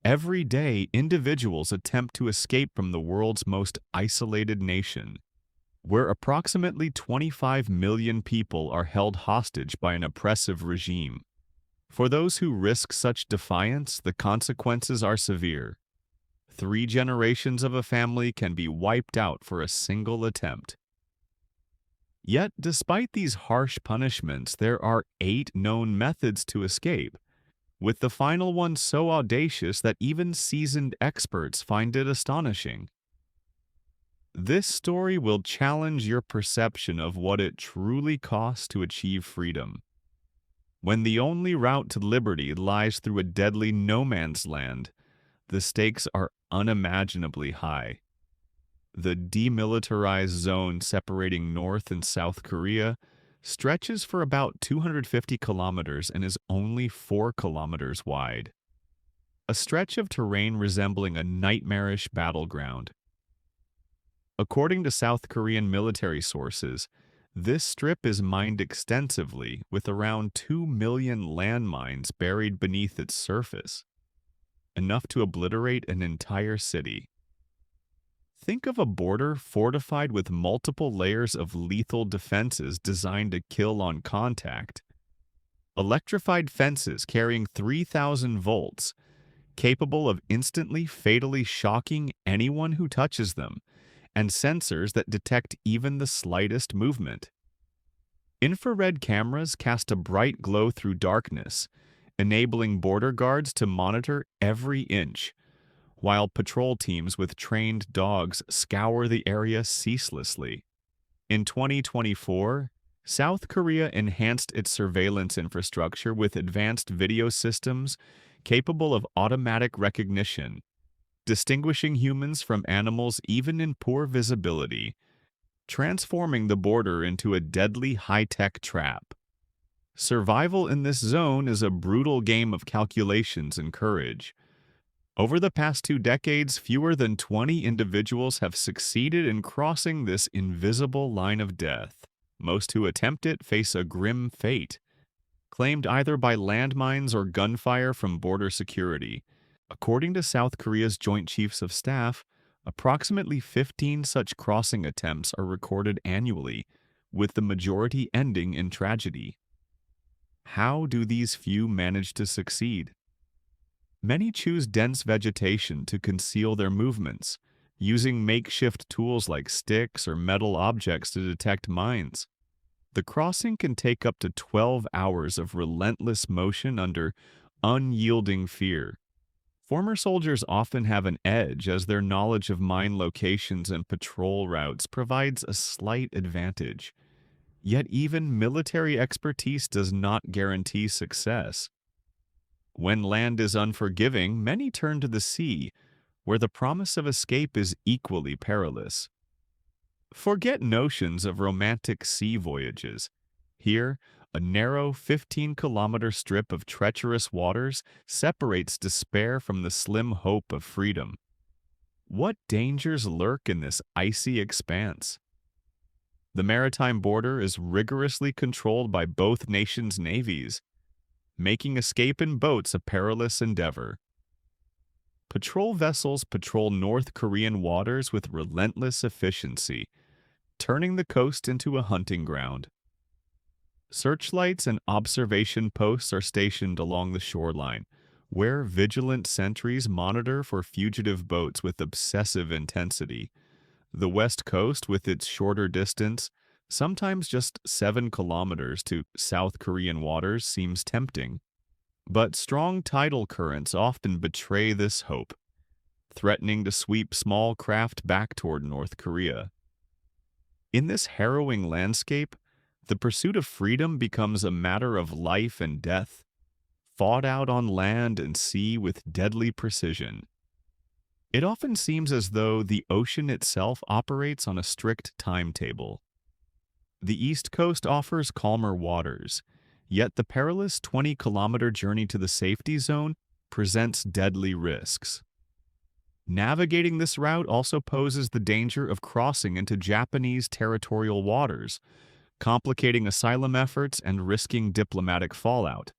Every day, individuals attempt to escape from the world's most isolated nation, where approximately 25 million people are held hostage by an oppressive regime. For those who risk such defiance, the consequences are severe. 3 generations of a family can be wiped out for a single attempt. Yet, despite these harsh punishments, there are 8 known methods to escape, with the final one so audacious that even seasoned experts find it astonishing. This story will challenge your perception of what it truly costs to achieve freedom. When the only route to liberty lies through a deadly no man's land, the stakes are unimaginably high. The demilitarized zone separating North and South Korea stretches for about 250 kilometers and is only 4 kilometers wide. A stretch of terrain resembling a nightmarish battleground. According to South Korean military sources, this strip is mined extensively with around 2 million landmines buried beneath its surface, enough to obliterate an entire city. Think of a border fortified with multiple layers of lethal defenses designed to kill on contact. Electrified fences carrying 3,000 volts, capable of instantly fatally shocking anyone who touches them, and sensors that detect even the slightest movement. Infrared cameras cast a bright glow through darkness, enabling border guards to monitor every inch, while patrol teams with trained dogs scour the area ceaselessly. In 2024, South Korea enhanced its surveillance infrastructure with advanced video systems capable of automatic recognition, distinguishing humans from animals even in poor visibility, transforming the border into a deadly high-tech trap. Survival in this zone is a brutal game of calculations and courage. Over the past 2 decades, fewer than 20 individuals have succeeded in crossing this invisible line of death. Most who attempt it face a grim fate, claimed either by landmines or gunfire from border security. According to South Korea's Joint Chiefs of Staff, approximately 15 such crossing attempts are recorded annually, with the majority ending in tragedy. How do these few manage to succeed? Many choose dense vegetation to conceal their movements, using makeshift tools like sticks or metal objects to detect mines. The crossing can take up to 12 hours of relentless motion under unyielding fear. Former soldiers often have an edge as their knowledge of mine locations and patrol routes provides a slight advantage. Yet even military expertise does not guarantee success. When land is unforgiving, many turn to the sea, where the promise of escape is equally perilous. Forget notions of romantic sea voyages. Here, a narrow 15-kilometer strip of treacherous waters separates despair from the slim hope of freedom. What dangers lurk in this icy expanse? The maritime border is rigorously controlled by both nations' navies, making escape in boats a perilous endeavor. Patrol vessels patrol North Korean waters with relentless efficiency, turning the coast into a hunting ground. Searchlights and observation posts are stationed along the shoreline, where vigilant sentries monitor for fugitive boats with obsessive intensity. The West Coast, with its shorter distance, sometimes just 7 kilometers to South Korean waters, seems tempting. But strong tidal currents often betray this hope, threatening to sweep small craft back toward North Korea. In this harrowing landscape, the pursuit of freedom becomes a matter of life and death, fought out on land and sea with deadly precision. It often seems as though the ocean itself operates on a strict timetable. The East Coast offers calmer waters, yet the perilous 20-kilometer journey to the safety zone presents deadly risks. Navigating this route also poses the danger of crossing into Japanese territorial waters, complicating asylum efforts and risking diplomatic fallout.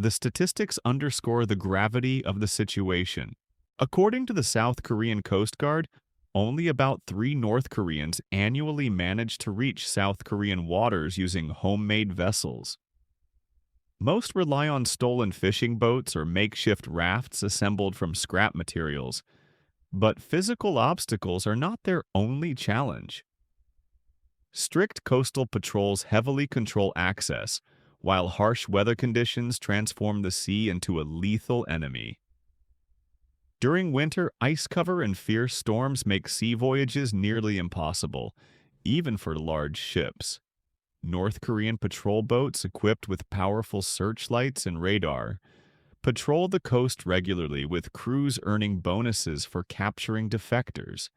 The statistics underscore the gravity of the situation. According to the South Korean Coast Guard, only about 3 North Koreans annually manage to reach South Korean waters using homemade vessels. Most rely on stolen fishing boats or makeshift rafts assembled from scrap materials, but physical obstacles are not their only challenge. Strict coastal patrols heavily control access, while harsh weather conditions transform the sea into a lethal enemy. During winter, ice cover and fierce storms make sea voyages nearly impossible, even for large ships. North Korean patrol boats equipped with powerful searchlights and radar patrol the coast regularly, with crews earning bonuses for capturing defectors.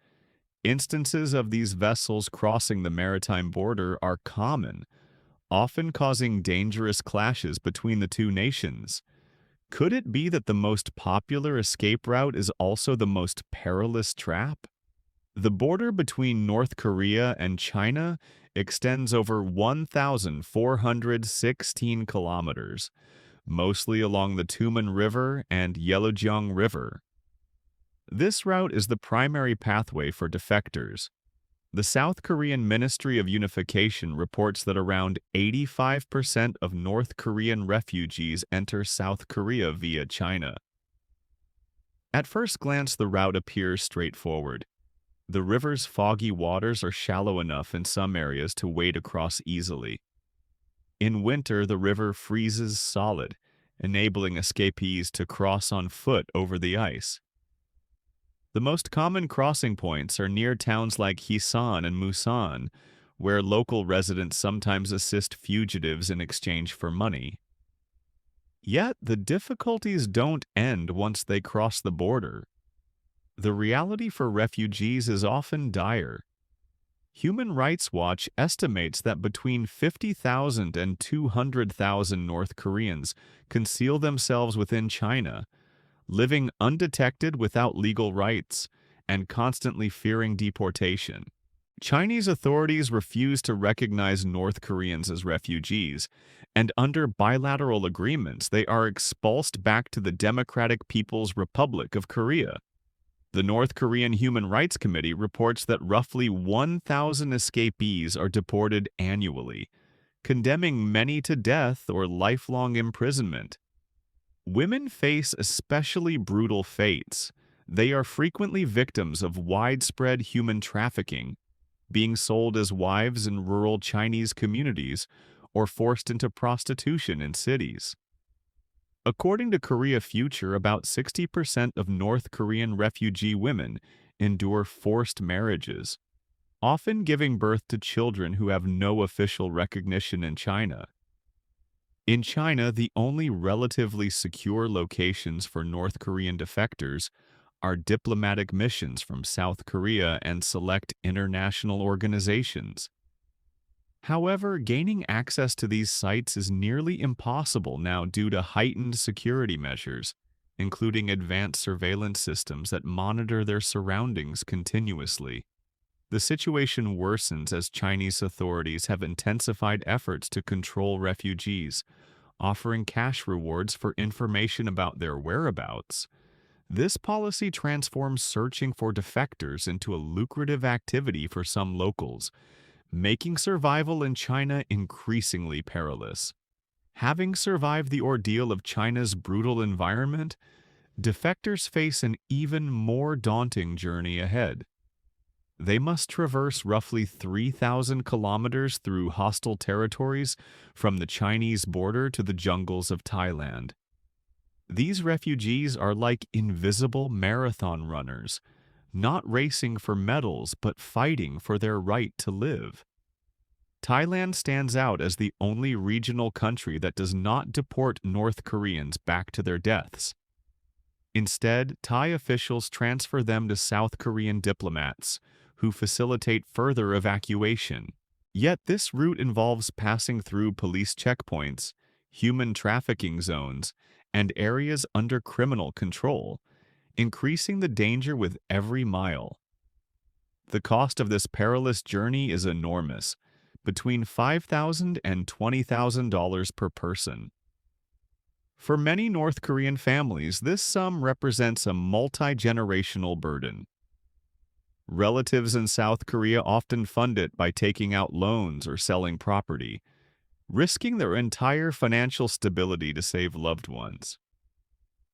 Instances of these vessels crossing the maritime border are common, often causing dangerous clashes between the two nations. Could it be that the most popular escape route is also the most perilous trap? The border between North Korea and China extends over 1,416 kilometers, mostly along the Tumen River and Yeoujeong River. This route is the primary pathway for defectors. The South Korean Ministry of Unification reports that around 85% of North Korean refugees enter South Korea via China. At first glance, the route appears straightforward. The river's foggy waters are shallow enough in some areas to wade across easily. In winter, the river freezes solid, enabling escapees to cross on foot over the ice. The most common crossing points are near towns like Hisan and Musan, where local residents sometimes assist fugitives in exchange for money. Yet, the difficulties don't end once they cross the border. The reality for refugees is often dire. Human Rights Watch estimates that between 50,000 and 200,000 North Koreans conceal themselves within China, living undetected without legal rights and constantly fearing deportation. Chinese authorities refuse to recognize North Koreans as refugees, and under bilateral agreements, they are expulsed back to the Democratic People's Republic of Korea. The North Korean Human Rights Committee reports that roughly 1,000 escapees are deported annually, condemning many to death or lifelong imprisonment. Women face especially brutal fates. They are frequently victims of widespread human trafficking, being sold as wives in rural Chinese communities or forced into prostitution in cities. According to Korea Future, about 60% of North Korean refugee women endure forced marriages, often giving birth to children who have no official recognition in China. In China, the only relatively secure locations for North Korean defectors are diplomatic missions from South Korea and select international organizations. However, gaining access to these sites is nearly impossible now due to heightened security measures, including advanced surveillance systems that monitor their surroundings continuously. The situation worsens as Chinese authorities have intensified efforts to control refugees, offering cash rewards for information about their whereabouts. This policy transforms searching for defectors into a lucrative activity for some locals, making survival in China increasingly perilous. Having survived the ordeal of China's brutal environment, defectors face an even more daunting journey ahead. They must traverse roughly 3,000 kilometers through hostile territories from the Chinese border to the jungles of Thailand. These refugees are like invisible marathon runners, not racing for medals but fighting for their right to live. Thailand stands out as the only regional country that does not deport North Koreans back to their deaths. Instead, Thai officials transfer them to South Korean diplomats, who facilitate further evacuation. Yet this route involves passing through police checkpoints, human trafficking zones, and areas under criminal control, increasing the danger with every mile. The cost of this perilous journey is enormous, between $5,000 and $20,000 per person. For many North Korean families, this sum represents a multi-generational burden. Relatives in South Korea often fund it by taking out loans or selling property, risking their entire financial stability to save loved ones.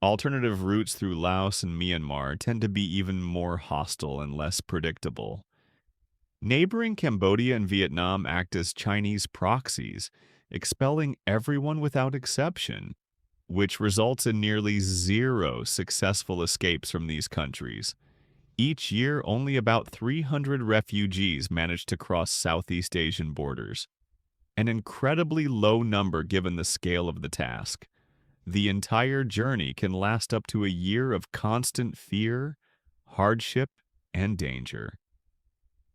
Alternative routes through Laos and Myanmar tend to be even more hostile and less predictable. Neighboring Cambodia and Vietnam act as Chinese proxies, expelling everyone without exception, which results in nearly zero successful escapes from these countries. Each year, only about 300 refugees manage to cross Southeast Asian borders, an incredibly low number given the scale of the task. The entire journey can last up to a year of constant fear, hardship, and danger.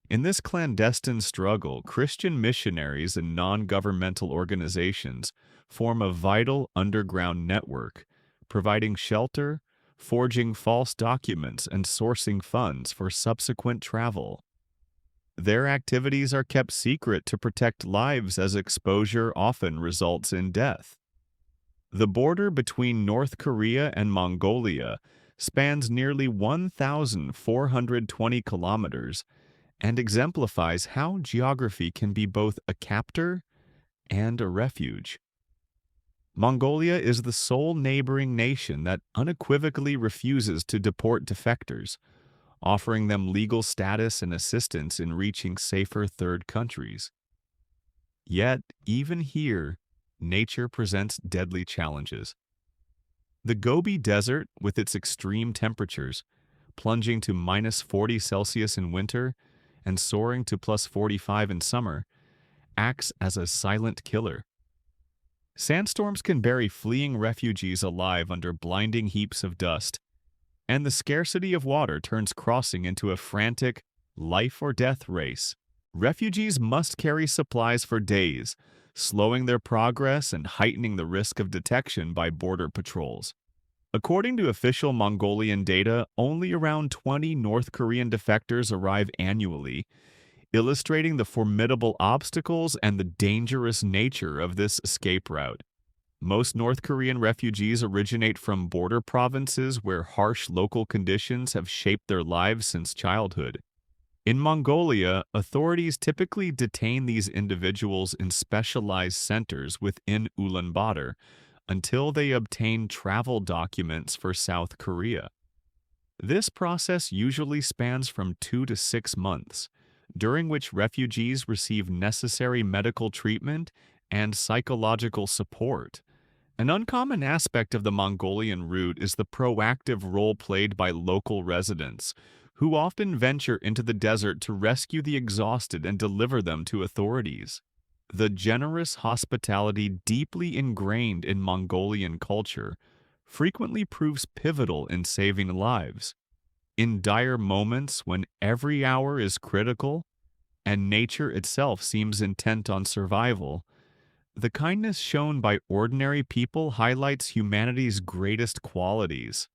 In this clandestine struggle, Christian missionaries and non-governmental organizations form a vital underground network, providing shelter, forging false documents, and sourcing funds for subsequent travel. Their activities are kept secret to protect lives as exposure often results in death. The border between North Korea and Mongolia spans nearly 1,420 kilometers and exemplifies how geography can be both a captor and a refuge. Mongolia is the sole neighboring nation that unequivocally refuses to deport defectors, offering them legal status and assistance in reaching safer third countries. Yet, even here, nature presents deadly challenges. The Gobi Desert, with its extreme temperatures, plunging to -40 Celsius in winter and soaring to +45 in summer, acts as a silent killer. Sandstorms can bury fleeing refugees alive under blinding heaps of dust, and the scarcity of water turns crossing into a frantic, life-or-death race. Refugees must carry supplies for days, slowing their progress and heightening the risk of detection by border patrols. According to official Mongolian data, only around 20 North Korean defectors arrive annually, illustrating the formidable obstacles and the dangerous nature of this escape route. Most North Korean refugees originate from border provinces where harsh local conditions have shaped their lives since childhood. In Mongolia, authorities typically detain these individuals in specialized centers within Ulaanbaatar until they obtain travel documents for South Korea. This process usually spans from 2 to 6 months, during which refugees receive necessary medical treatment and psychological support. An uncommon aspect of the Mongolian route is the proactive role played by local residents, who often venture into the desert to rescue the exhausted and deliver them to authorities. The generous hospitality deeply ingrained in Mongolian culture frequently proves pivotal in saving lives. In dire moments when every hour is critical and nature itself seems intent on survival, the kindness shown by ordinary people highlights humanity's greatest qualities.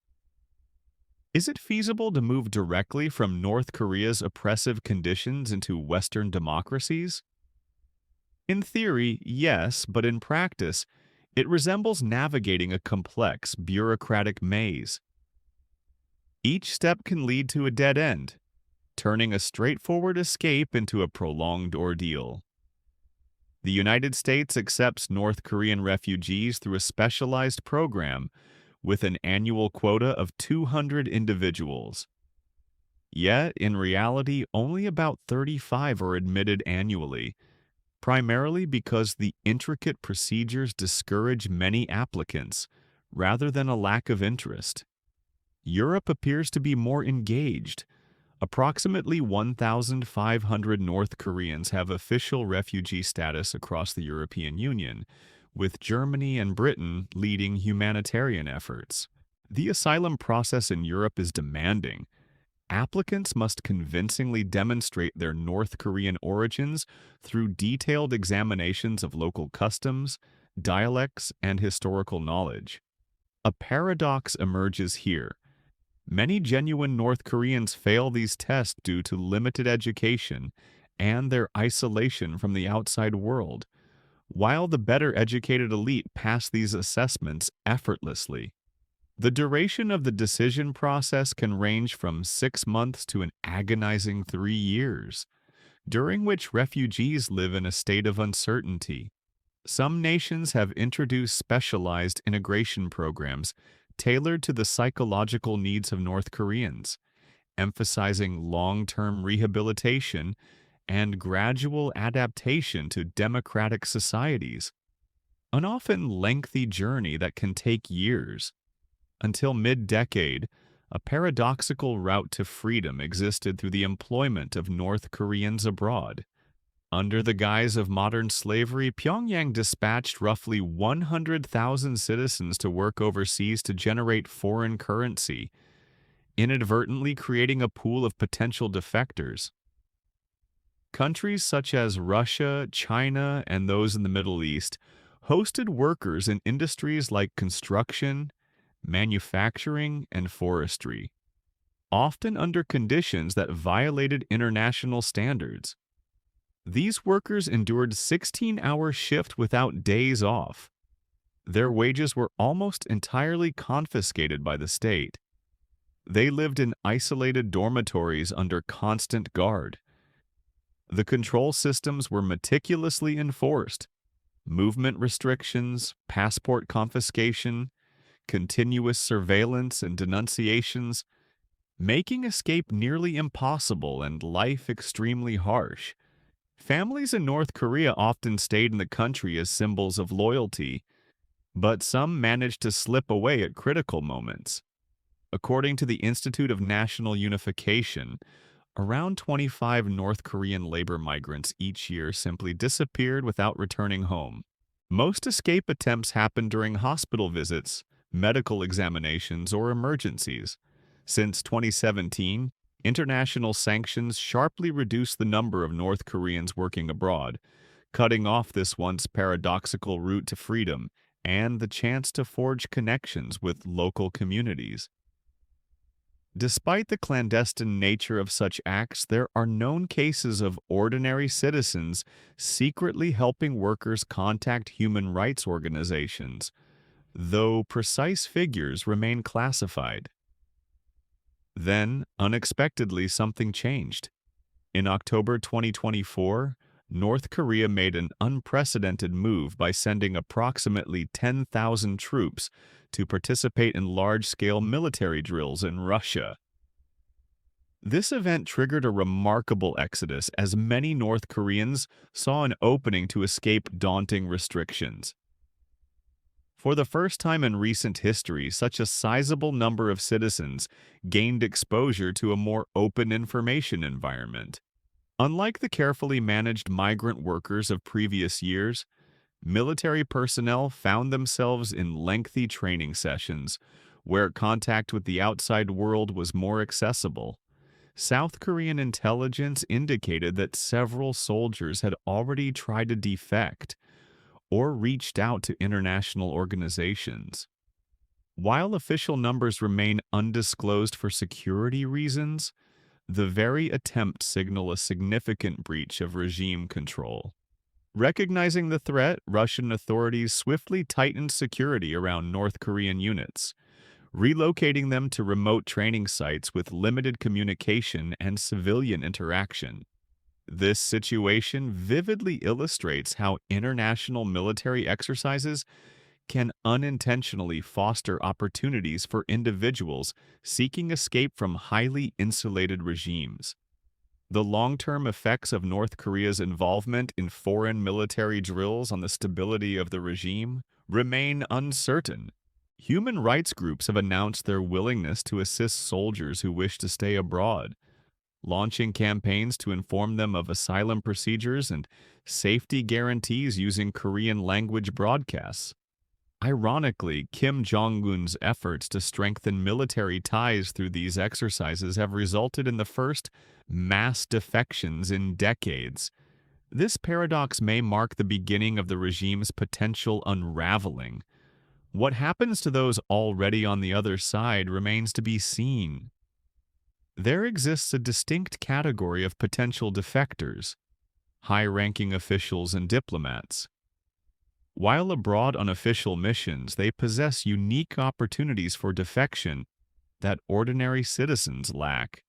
Is it feasible to move directly from North Korea's oppressive conditions into Western democracies? In theory, yes, but in practice, it resembles navigating a complex, bureaucratic maze. Each step can lead to a dead end, turning a straightforward escape into a prolonged ordeal. The United States accepts North Korean refugees through a specialized program with an annual quota of 200 individuals. Yet, in reality, only about 35 are admitted annually, primarily because the intricate procedures discourage many applicants, rather than a lack of interest. Europe appears to be more engaged. Approximately 1,500 North Koreans have official refugee status across the European Union, with Germany and Britain leading humanitarian efforts. The asylum process in Europe is demanding. Applicants must convincingly demonstrate their North Korean origins through detailed examinations of local customs, dialects, and historical knowledge. A paradox emerges here. Many genuine North Koreans fail these tests due to limited education and their isolation from the outside world, while the better educated elite pass these assessments effortlessly. The duration of the decision process can range from 6 months to an agonizing 3 years, during which refugees live in a state of uncertainty. Some nations have introduced specialized integration programs tailored to the psychological needs of North Koreans, emphasizing long-term rehabilitation and gradual adaptation to democratic societies, an often lengthy journey that can take years. Until mid-decade, a paradoxical route to freedom existed through the employment of North Koreans abroad. Under the guise of modern slavery, Pyongyang dispatched roughly 100,000 citizens to work overseas to generate foreign currency, inadvertently creating a pool of potential defectors. Countries such as Russia, China, and those in the Middle East hosted workers in industries like construction, manufacturing, and forestry, often under conditions that violated international standards. These workers endured 16-hour shift without days off. Their wages were almost entirely confiscated by the state. They lived in isolated dormitories under constant guard. The control systems were meticulously enforced. Movement restrictions, passport confiscation, continuous surveillance and denunciations, making escape nearly impossible and life extremely harsh. Families in North Korea often stayed in the country as symbols of loyalty, but some managed to slip away at critical moments. According to the Institute of National Unification, around 25 North Korean labor migrants each year simply disappeared without returning home. Most escape attempts happened during hospital visits, medical examinations, or emergencies. Since 2017, international sanctions sharply reduced the number of North Koreans working abroad, cutting off this once paradoxical route to freedom and the chance to forge connections with local communities. Despite the clandestine nature of such acts, there are known cases of ordinary citizens secretly helping workers contact human rights organizations, though precise figures remain classified. Then, unexpectedly, something changed. In October 2024, North Korea made an unprecedented move by sending approximately 10,000 troops to participate in large-scale military drills in Russia. This event triggered a remarkable exodus as many North Koreans saw an opening to escape daunting restrictions. For the first time in recent history, such a sizable number of citizens gained exposure to a more open information environment. Unlike the carefully managed migrant workers of previous years, military personnel found themselves in lengthy training sessions where contact with the outside world was more accessible. South Korean intelligence indicated that several soldiers had already tried to defect or reached out to international organizations. While official numbers remain undisclosed for security reasons, the very attempt signal a significant breach of regime control. Recognizing the threat, Russian authorities swiftly tightened security around North Korean units, relocating them to remote training sites with limited communication and civilian interaction. This situation vividly illustrates how international military exercises can unintentionally foster opportunities for individuals seeking escape from highly insulated regimes. The long-term effects of North Korea's involvement in foreign military drills on the stability of the regime remain uncertain. Human rights groups have announced their willingness to assist soldiers who wish to stay abroad, launching campaigns to inform them of asylum procedures and safety guarantees using Korean language broadcasts. Ironically, Kim Jong-un's efforts to strengthen military ties through these exercises have resulted in the first mass defections in decades. This paradox may mark the beginning of the regime's potential unraveling. What happens to those already on the other side remains to be seen. There exists a distinct category of potential defectors, high-ranking officials and diplomats. While abroad on official missions, they possess unique opportunities for defection that ordinary citizens lack.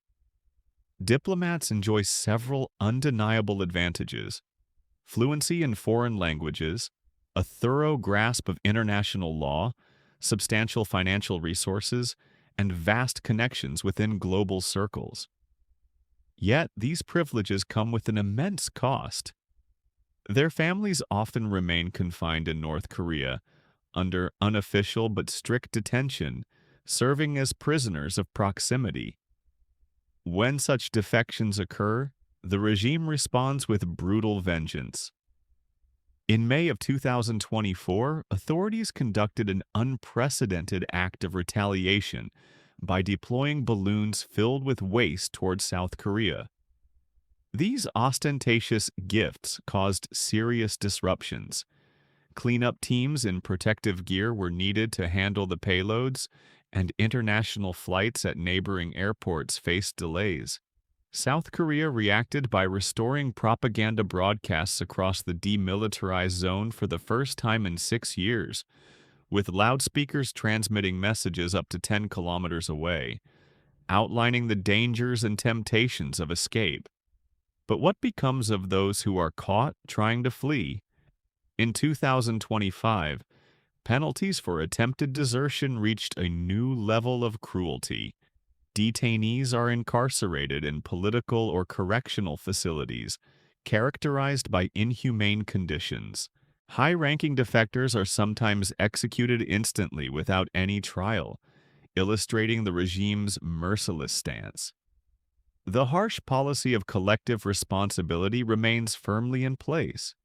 Diplomats enjoy several undeniable advantages: fluency in foreign languages, a thorough grasp of international law, substantial financial resources, and vast connections within global circles. Yet, these privileges come with an immense cost. Their families often remain confined in North Korea, under unofficial but strict detention, serving as prisoners of proximity. When such defections occur, the regime responds with brutal vengeance. In May of 2024, authorities conducted an unprecedented act of retaliation by deploying balloons filled with waste toward South Korea. These ostentatious gifts caused serious disruptions. Cleanup teams in protective gear were needed to handle the payloads, and international flights at neighboring airports faced delays. South Korea reacted by restoring propaganda broadcasts across the demilitarized zone for the first time in 6 years, with loudspeakers transmitting messages up to 10 kilometers away, outlining the dangers and temptations of escape. But what becomes of those who are caught trying to flee? In 2025, penalties for attempted desertion reached a new level of cruelty. Detainees are incarcerated in political or correctional facilities, characterized by inhumane conditions. High-ranking defectors are sometimes executed instantly without any trial, illustrating the regime's merciless stance. The harsh policy of collective responsibility remains firmly in place.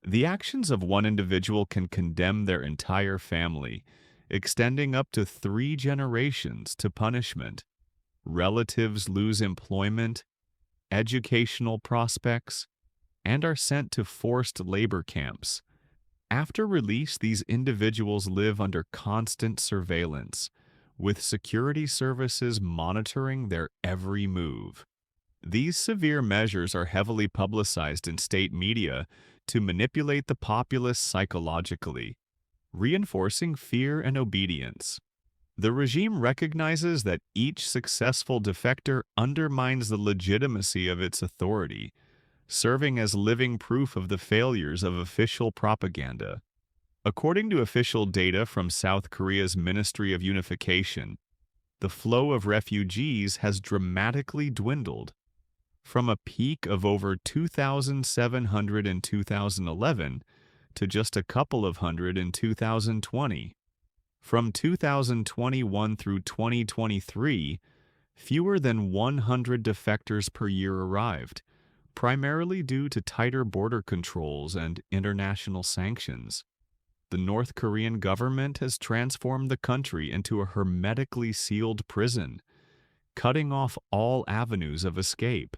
The actions of one individual can condemn their entire family, extending up to 3 generations to punishment. Relatives lose employment, educational prospects, and are sent to forced labor camps. After release, these individuals live under constant surveillance, with security services monitoring their every move. These severe measures are heavily publicized in state media to manipulate the populace psychologically, reinforcing fear and obedience. The regime recognizes that each successful defector undermines the legitimacy of its authority, serving as living proof of the failures of official propaganda. According to official data from South Korea's Ministry of Unification, the flow of refugees has dramatically dwindled, from a peak of over 2,700 in 2011 to just a couple of hundred in 2020. From 2021 through 2023, fewer than 100 defectors per year arrived, primarily due to tighter border controls and international sanctions. The North Korean government has transformed the country into a hermetically sealed prison, cutting off all avenues of escape.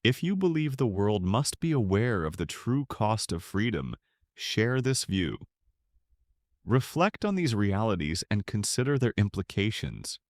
If you believe the world must be aware of the true cost of freedom, share this view. Reflect on these realities and consider their implications.